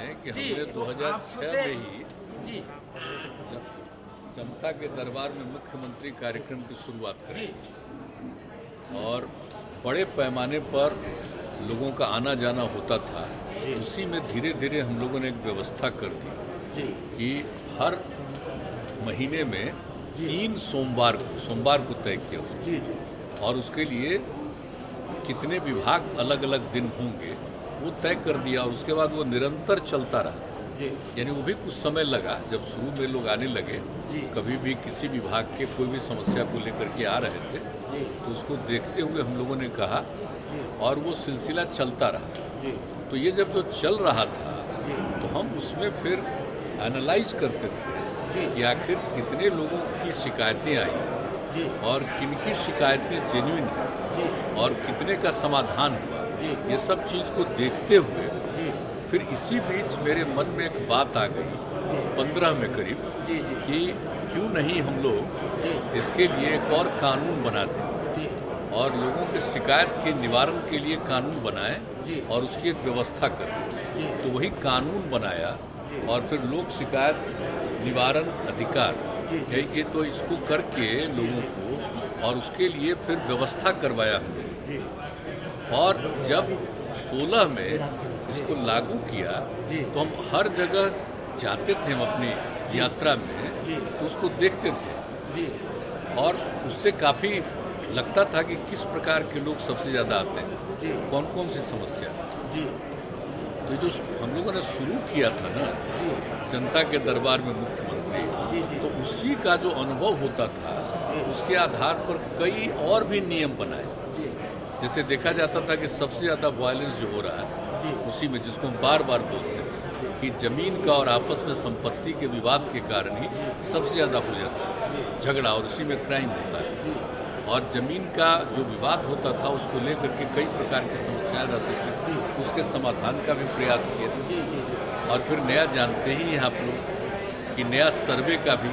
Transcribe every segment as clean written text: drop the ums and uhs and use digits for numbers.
हैं कि हमने 2006 में ही जनता के दरबार में मुख्यमंत्री कार्यक्रम की शुरुआत करी थी और बड़े पैमाने पर लोगों का आना जाना होता था। उसी में धीरे धीरे हम लोगों ने एक व्यवस्था कर दी कि हर महीने में 3 सोमवार को तय किया उसको, और उसके लिए कितने विभाग अलग अलग दिन होंगे वो तय कर दिया, और उसके बाद वो निरंतर चलता रहा। यानी वो भी कुछ समय लगा, जब शुरू में लोग आने लगे, कभी भी किसी विभाग के कोई भी समस्या को लेकर के आ रहे थे तो उसको देखते हुए हम लोगों ने कहा, और वो सिलसिला चलता रहा। तो ये जब जो चल रहा था तो हम उसमें फिर एनालाइज करते थे कि आखिर कितने लोगों की शिकायतें आई और किन की शिकायतें जेन्युइन हैं और कितने का समाधान हुआ। ये सब चीज़ को देखते हुए फिर इसी बीच मेरे मन में एक बात आ गई 15 में करीब कि क्यों नहीं हम लोग इसके लिए एक और कानून बना दें और लोगों के शिकायत के निवारण के लिए कानून बनाएं और उसकी एक व्यवस्था करें। तो वही कानून बनाया और फिर लोक शिकायत निवारण अधिकार, ये तो इसको करके लोगों को और उसके लिए फिर व्यवस्था करवाया हमने। और जब 16 में इसको लागू किया तो हम हर जगह जाते थे, हम अपनी यात्रा में तो उसको देखते थे और उससे काफ़ी लगता था कि किस प्रकार के लोग सबसे ज़्यादा आते हैं, कौन कौन सी समस्या। तो जो हम लोगों ने शुरू किया था ना जनता के दरबार में मुख्यमंत्री, तो उसी का जो अनुभव होता था उसके आधार पर कई और भी नियम बनाए। जैसे देखा जाता था कि सबसे ज़्यादा वायलेंस जो हो रहा है उसी में, जिसको हम बार बार बोलते हैं कि ज़मीन का और आपस में संपत्ति के विवाद के कारण ही सबसे ज़्यादा हो जाता है झगड़ा, और उसी में क्राइम होता है। और ज़मीन का जो विवाद होता था उसको लेकर के कई प्रकार की समस्याएं रहती थी, तो उसके समाधान का भी प्रयास किया। और फिर नया जानते ही हैं आप लोग कि नया सर्वे का भी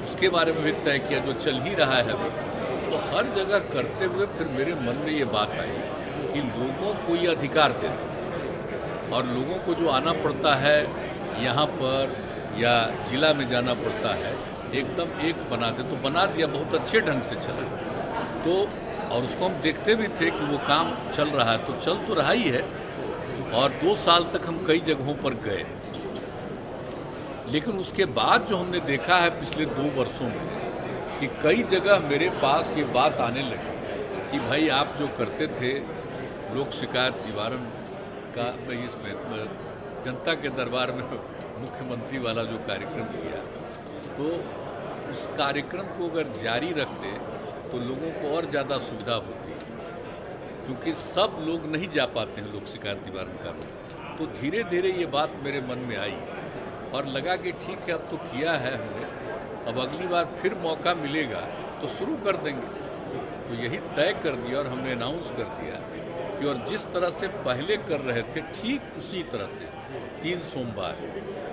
उसके बारे में भी तय किया, जो चल ही रहा है अभी। तो हर जगह करते हुए फिर मेरे मन में ये बात आई कि लोगों को ये अधिकार दे दें और लोगों को जो आना पड़ता है यहाँ पर या जिला में जाना पड़ता है एकदम एक बना दे। तो बना दिया, बहुत अच्छे ढंग से चला। तो और उसको हम देखते भी थे कि वो काम चल रहा है, तो चल तो रहा ही है। और 2 साल तक हम कई जगहों पर गए, लेकिन उसके बाद जो हमने देखा है पिछले 2 वर्षों में कि कई जगह मेरे पास ये बात आने लगी कि भाई आप जो करते थे लोक शिकायत निवारण का, इसमें जनता के दरबार में मुख्यमंत्री वाला जो कार्यक्रम किया, तो उस कार्यक्रम को अगर जारी रखते तो लोगों को और ज़्यादा सुविधा होती, क्योंकि सब लोग नहीं जा पाते हैं लोक शिकायत निवारण कानून। तो धीरे धीरे ये बात मेरे मन में आई और लगा कि ठीक है, अब तो किया है हमने, अब अगली बार फिर मौका मिलेगा तो शुरू कर देंगे। तो यही तय कर दिया और हमने अनाउंस कर दिया कि और जिस तरह से पहले कर रहे थे ठीक उसी तरह से 3 सोमवार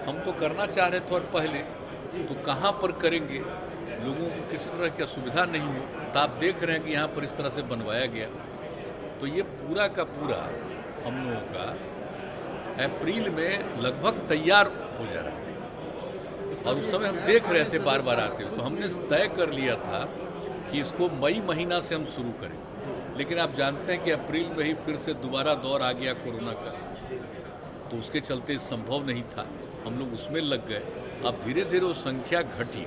हम तो करना चाह रहे थे, और पहले तो कहाँ पर करेंगे, लोगों को किसी तरह की असुविधा नहीं हो। तो आप देख रहे हैं कि यहाँ पर इस तरह से बनवाया गया। तो ये पूरा का पूरा हम लोगों का अप्रैल में लगभग तैयार हो जा रहा था, और उस समय हम देख रहे थे बार बार आते हुए। तो हमने तय कर लिया था कि इसको मई महीना से हम शुरू करें, लेकिन आप जानते हैं कि अप्रैल में ही फिर से दोबारा दौर आ गया कोरोना का, तो उसके चलते संभव नहीं था, हम लोग उसमें लग गए। अब धीरे धीरे वो संख्या घटी,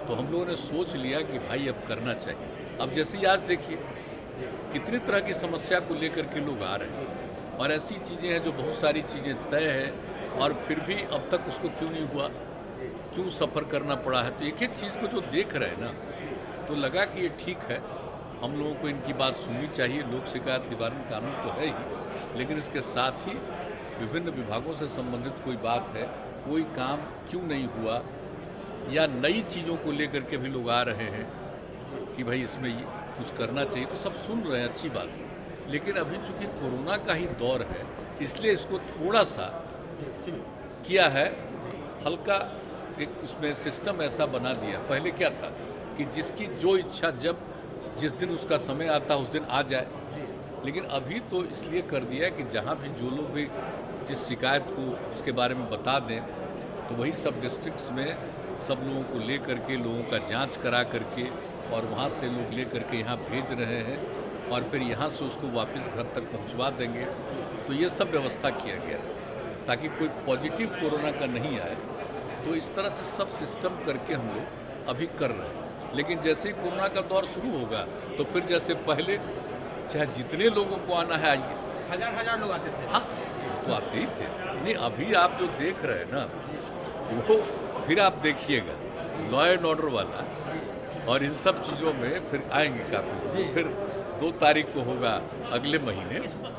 तो हम लोगों ने सोच लिया कि भाई अब करना चाहिए। अब जैसे ही आज देखिए कितनी तरह की समस्या को लेकर के लोग आ रहे हैं, और ऐसी चीज़ें हैं जो बहुत सारी चीज़ें तय है और फिर भी अब तक उसको क्यों नहीं हुआ, क्यों सफ़र करना पड़ा है। तो एक एक चीज़ को जो देख रहे हैं ना, तो लगा कि ये ठीक है, हम लोगों को इनकी बात सुननी चाहिए। लोक शिकायत निवारण कानून तो है ही, लेकिन इसके साथ ही विभिन्न विभागों से संबंधित कोई बात है, कोई काम क्यों नहीं हुआ, या नई चीज़ों को लेकर के भी लोग आ रहे हैं कि भाई इसमें कुछ करना चाहिए, तो सब सुन रहे हैं, अच्छी बात है। लेकिन अभी चूँकि कोरोना का ही दौर है, इसलिए इसको थोड़ा सा किया है, हल्का एक उसमें सिस्टम ऐसा बना दिया। पहले क्या था कि जिसकी जो इच्छा जब जिस दिन उसका समय आता उस दिन आ जाए, लेकिन अभी तो इसलिए कर दिया कि जहाँ भी जो लोग भी जिस शिकायत को उसके बारे में बता दें तो वही सब डिस्ट्रिक्ट्स में सब लोगों को ले करके लोगों का जांच करा करके और वहाँ से लोग ले करके यहाँ भेज रहे हैं और फिर यहाँ से उसको वापस घर तक पहुँचवा देंगे। तो ये सब व्यवस्था किया गया ताकि कोई पॉजिटिव कोरोना का नहीं आए। तो इस तरह से सब सिस्टम करके हम लोग अभी कर रहे हैं। लेकिन जैसे ही कोरोना का दौर शुरू होगा तो फिर जैसे पहले चाहे जितने लोगों को आना है आइए, हजार लोग आते थे। हाँ तो आते ही थे। नहीं अभी आप जो देख रहे हैं ना वो फिर आप देखिएगा लॉ एंड ऑर्डर वाला और इन सब चीज़ों में फिर आएंगे काफ़ी। फिर 2 तारीख को होगा अगले महीने।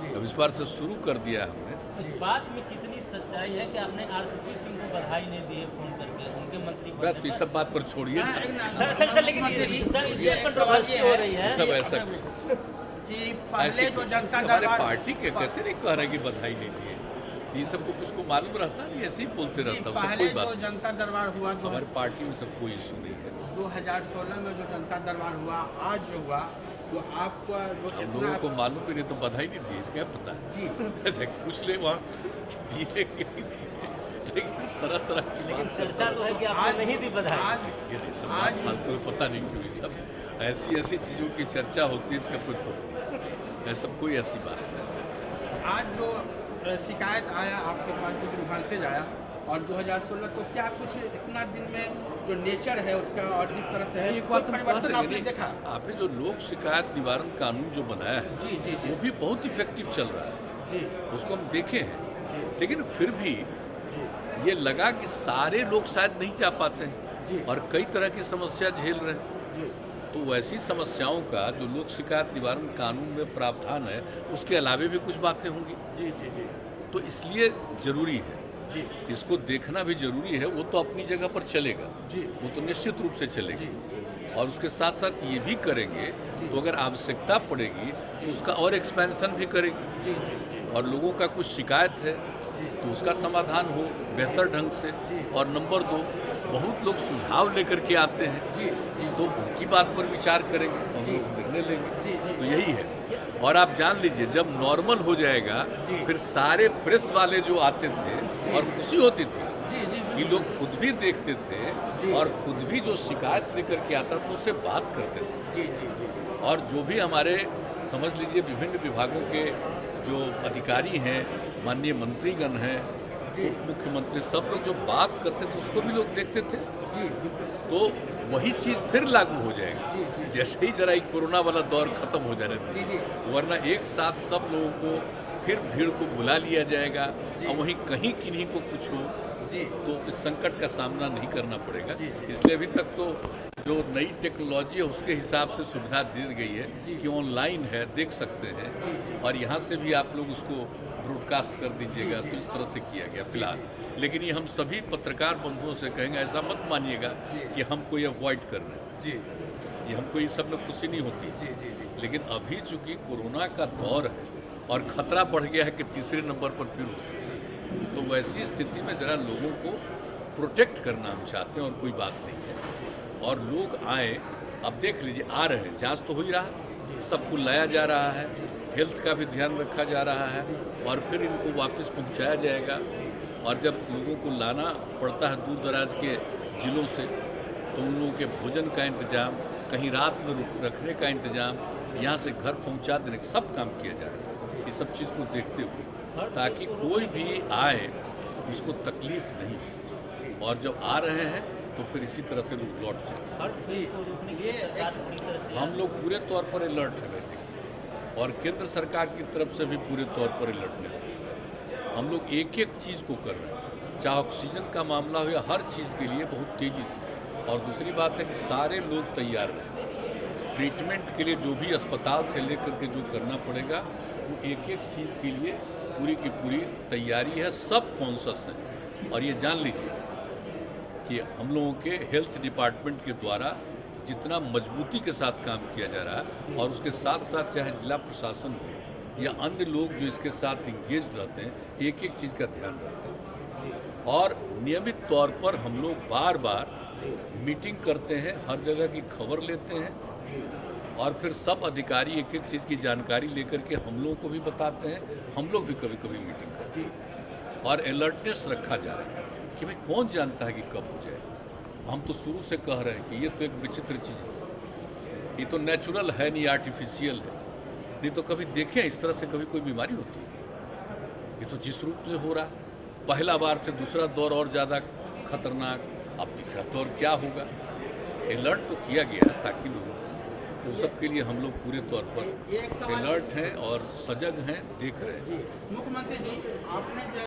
अब इस बार से शुरू कर दिया हमने। इस बात में कितनी सच्चाई है कि आपने आरसीपी सिंह को बधाई नहीं दी है फोन करके उनके मंत्री बनने तो इस सब बात पर छोड़िए ना। सर लेकिन सर इसमें कंट्रोवर्सी हो रही है। सब ऐसा कि ऐसे पहले जो जनता हमारे दरबार पार्टी के कैसे नहीं कह रहे कि बधाई नहीं दी है। ये सबको कुछ को मालूम रहता नहीं, ऐसे ही बोलते रहता है। सब पहले कोई बात जो नहीं। जनता दरबार हुआ हमारी पार्टी में सब कोई इशू नहीं है। 2016 में जो जनता दरबार हुआ, आज जो हुआ, तो आपको जो हम लोगों को मालूम भी नहीं तो बधाई नहीं दी, इसका क्या पता है। जी ऐसे कुछ ले वहाँ दिए कि नहीं दिए, लेकिन तरह तरह की लेकिन बात चर्चा तो है कि आपने नहीं दी बधाई। आज ये नहीं सब बात फालतू है, पता नहीं क्यों ये सब ऐसी चीज़ों की चर्चा होती है, इसका कोई तो ऐसा कोई ऐसी बात नहीं। आज जो शिकायत आया आपके पास जो विभाग से आया और 2016, तो क्या कुछ इतना दिन में जो नेचर है उसका और जिस तरह से है एक बात हम कह परिवर्तन देंगे आपने नहीं, देखा? आपने जो लोक शिकायत निवारण कानून जो बनाया है जी जी जी वो भी बहुत इफेक्टिव चल रहा है, जी उसको हम देखे हैं। जी लेकिन फिर भी जी ये लगा कि सारे लोग शायद नहीं जा पाते हैं जी और कई तरह की समस्या झेल रहे हैं। जी तो वैसी समस्याओं का जो लोक शिकायत निवारण कानून में प्रावधान है उसके अलावे भी कुछ बातें होंगी। जी जी जी तो इसलिए ज़रूरी है, जी इसको देखना भी जरूरी है। वो तो अपनी जगह पर चलेगा, जी वो तो निश्चित रूप से चलेगा। जी और उसके साथ साथ ये भी करेंगे तो अगर आवश्यकता पड़ेगी तो उसका और एक्सपेंशन भी करेंगे। जी जी जी और लोगों का कुछ शिकायत है तो उसका समाधान हो बेहतर ढंग से। और नंबर 2, बहुत लोग सुझाव लेकर के आते हैं जी जी तो उनकी बात पर विचार करेंगे तो हम लोग निर्णय लेंगे। जी जी तो यही है। और आप जान लीजिए जब नॉर्मल हो जाएगा फिर सारे प्रेस वाले जो आते थे और खुशी होती थी जी जी कि लोग खुद भी देखते थे और खुद भी जो शिकायत लेकर के आता था उससे बात करते थे। जी जी जी और जो भी हमारे समझ लीजिए विभिन्न विभागों के जो अधिकारी हैं, माननीय मंत्रीगण हैं, उप मुख्यमंत्री, सब लोग जो बात करते थे उसको भी लोग देखते थे। जी बिल्कुल तो वही चीज़ फिर लागू हो जाएगी जी जी जैसे ही जरा एक कोरोना वाला दौर खत्म हो जाने जी दीजिए। जी वरना एक साथ सब लोगों को फिर भीड़ को बुला लिया जाएगा और वहीं कहीं किन्हीं को कुछ हो जी तो इस संकट का सामना नहीं करना पड़ेगा। जी। इसलिए अभी तक तो जो नई टेक्नोलॉजी है उसके हिसाब से सुविधा दी गई है जी। कि ऑनलाइन है, देख सकते हैं जी, जी। और यहाँ से भी आप लोग उसको ब्रॉडकास्ट कर दीजिएगा। तो इस तरह से किया गया फिलहाल। लेकिन ये हम सभी पत्रकार बंधुओं से कहेंगे ऐसा मत मानिएगा कि हम कोई अवॉइड कर रहे हैं। जी ये हमको ये सब में खुशी नहीं होती। जी जी जी लेकिन अभी चूंकि कोरोना का दौर है और खतरा बढ़ गया है कि तीसरे नंबर पर फिर हो सकता है, तो वैसी स्थिति में ज़रा लोगों को प्रोटेक्ट करना हम चाहते हैं और कोई बात नहीं है। और लोग आए, अब देख लीजिए आ रहे हैं, जांच तो हो ही रहा है, सबको लाया जा रहा है, हेल्थ का भी ध्यान रखा जा रहा है और फिर इनको वापस पहुंचाया जाएगा। और जब लोगों को लाना पड़ता है दूर दराज के ज़िलों से तो उन लोगों के भोजन का इंतज़ाम, कहीं रात में रखने का इंतज़ाम, यहाँ से घर पहुँचा देने का सब काम किया जा रहा है। ये सब चीज़ को देखते हुए ताकि कोई भी आए उसको तकलीफ नहीं हो। और जब आ रहे हैं तो फिर इसी तरह से लोग लौट जाए। हर चीज को रोकने के लिए सरकार पूरी तरह से हम लोग पूरे तौर पर अलर्ट है बैठे और केंद्र सरकार की तरफ से भी पूरे तौर पर अलर्टनेस है। हम लोग एक एक चीज़ को कर रहे हैं, चाहे ऑक्सीजन का मामला हो या हर चीज़ के लिए बहुत तेज़ी से। और दूसरी बात है कि सारे लोग तैयार रहें ट्रीटमेंट के लिए। जो भी अस्पताल से लेकर के जो करना पड़ेगा वो एक एक चीज़ के लिए पूरी की पूरी तैयारी है। सब कॉन्शस हैं और ये जान लीजिए कि हम लोगों के हेल्थ डिपार्टमेंट के द्वारा जितना मजबूती के साथ काम किया जा रहा है और उसके साथ साथ चाहे जिला प्रशासन हो या अन्य लोग जो इसके साथ इंगेज रहते हैं, एक एक चीज़ का ध्यान रखते हैं। और नियमित तौर पर हम लोग बार बार मीटिंग करते हैं, हर जगह की खबर लेते हैं और फिर सब अधिकारी एक एक चीज़ की जानकारी लेकर के हम लोगों को भी बताते हैं। हम लोग भी कभी कभी मीटिंग करते हैं। और अलर्टनेस रखा जा रहा है कि भाई कौन जानता है कि कब हो जाए। हम तो शुरू से कह रहे हैं कि ये तो एक विचित्र चीज़ है, ये तो नेचुरल है नहीं, आर्टिफिशियल है। नहीं तो कभी देखें इस तरह से कभी कोई बीमारी होती है। ये तो जिस रूप से हो रहा, पहला बार से दूसरा दौर और ज़्यादा खतरनाक, अब तीसरा दौर क्या होगा। अलर्ट तो किया गया ताकि लोगों को, तो सबके लिए हम लोग पूरे तौर पर एक सवाल अलर्ट हैं और सजग हैं, देख रहे हैं। जी, मुख्यमंत्री जी, आपने जो